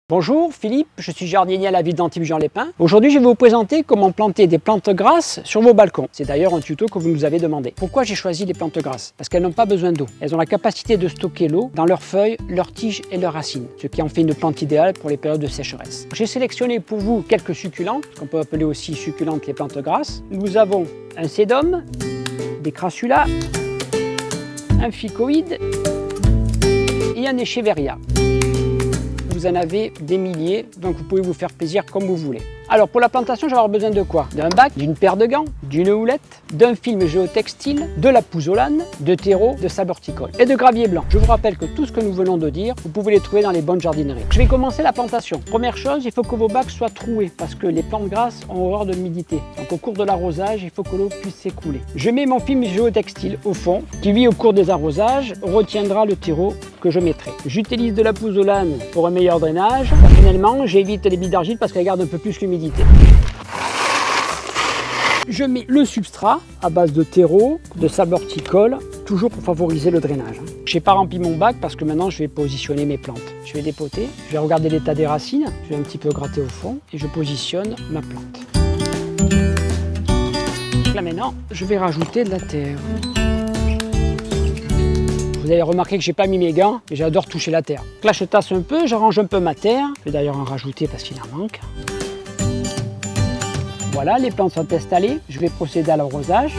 Bonjour, Philippe, je suis jardinier à la ville d'Antibes-Juan-les-Pins. Aujourd'hui, je vais vous présenter comment planter des plantes grasses sur vos balcons. C'est d'ailleurs un tuto que vous nous avez demandé. Pourquoi j'ai choisi les plantes grasses? Parce qu'elles n'ont pas besoin d'eau. Elles ont la capacité de stocker l'eau dans leurs feuilles, leurs tiges et leurs racines, ce qui en fait une plante idéale pour les périodes de sécheresse. J'ai sélectionné pour vous quelques succulentes, qu'on peut appeler aussi succulentes les plantes grasses. Nous avons un sédum, des crassulas, un ficoïde et un écheveria. Vous en avez des milliers, donc vous pouvez vous faire plaisir comme vous voulez. Alors pour la plantation, je vais avoir besoin de quoi? D'un bac, d'une paire de gants, d'une houlette, d'un film géotextile, de la pouzzolane, de terreau, de sable horticole et de gravier blanc. Je vous rappelle que tout ce que nous venons de dire, vous pouvez les trouver dans les bonnes jardineries. Je vais commencer la plantation. Première chose, il faut que vos bacs soient troués parce que les plantes grasses ont horreur de l'humidité. Donc au cours de l'arrosage, il faut que l'eau puisse s'écouler. Je mets mon film géotextile au fond qui, lui, au cours des arrosages, retiendra le terreau que je mettrai. J'utilise de la pouzzolane pour un meilleur drainage. Personnellement, j'évite les billes d'argile parce qu'elles gardent un peu plus l'humidité. Je mets le substrat à base de terreau, de sable horticole, toujours pour favoriser le drainage. Je n'ai pas rempli mon bac parce que maintenant je vais positionner mes plantes. Je vais dépoter, je vais regarder l'état des racines, je vais un petit peu gratter au fond et je positionne ma plante. Là maintenant, je vais rajouter de la terre. Vous avez remarqué que j'ai pas mis mes gants, mais j'adore toucher la terre. Donc là, je tasse un peu, j'arrange un peu ma terre. Je vais d'ailleurs en rajouter parce qu'il en manque. Voilà, les plantes sont installées. Je vais procéder à l'arrosage.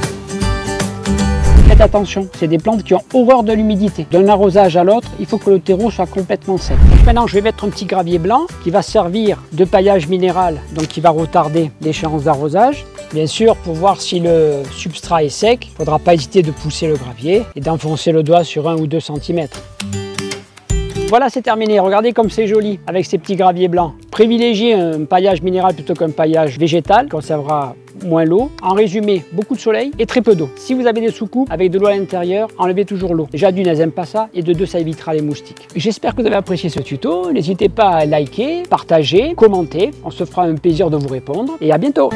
Faites attention, c'est des plantes qui ont horreur de l'humidité. D'un arrosage à l'autre, il faut que le terreau soit complètement sec. Donc maintenant, je vais mettre un petit gravier blanc qui va servir de paillage minéral, donc qui va retarder l'échéance d'arrosage. Bien sûr, pour voir si le substrat est sec, il ne faudra pas hésiter de pousser le gravier et d'enfoncer le doigt sur 1 ou 2 cm. Voilà, c'est terminé. Regardez comme c'est joli avec ces petits graviers blancs. Privilégiez un paillage minéral plutôt qu'un paillage végétal, conservera moins l'eau. En résumé, beaucoup de soleil et très peu d'eau. Si vous avez des sous-coupes avec de l'eau à l'intérieur, enlevez toujours l'eau. Déjà d'une, elles n'aiment pas ça, et de deux, ça évitera les moustiques. J'espère que vous avez apprécié ce tuto. N'hésitez pas à liker, partager, commenter. On se fera un plaisir de vous répondre et à bientôt.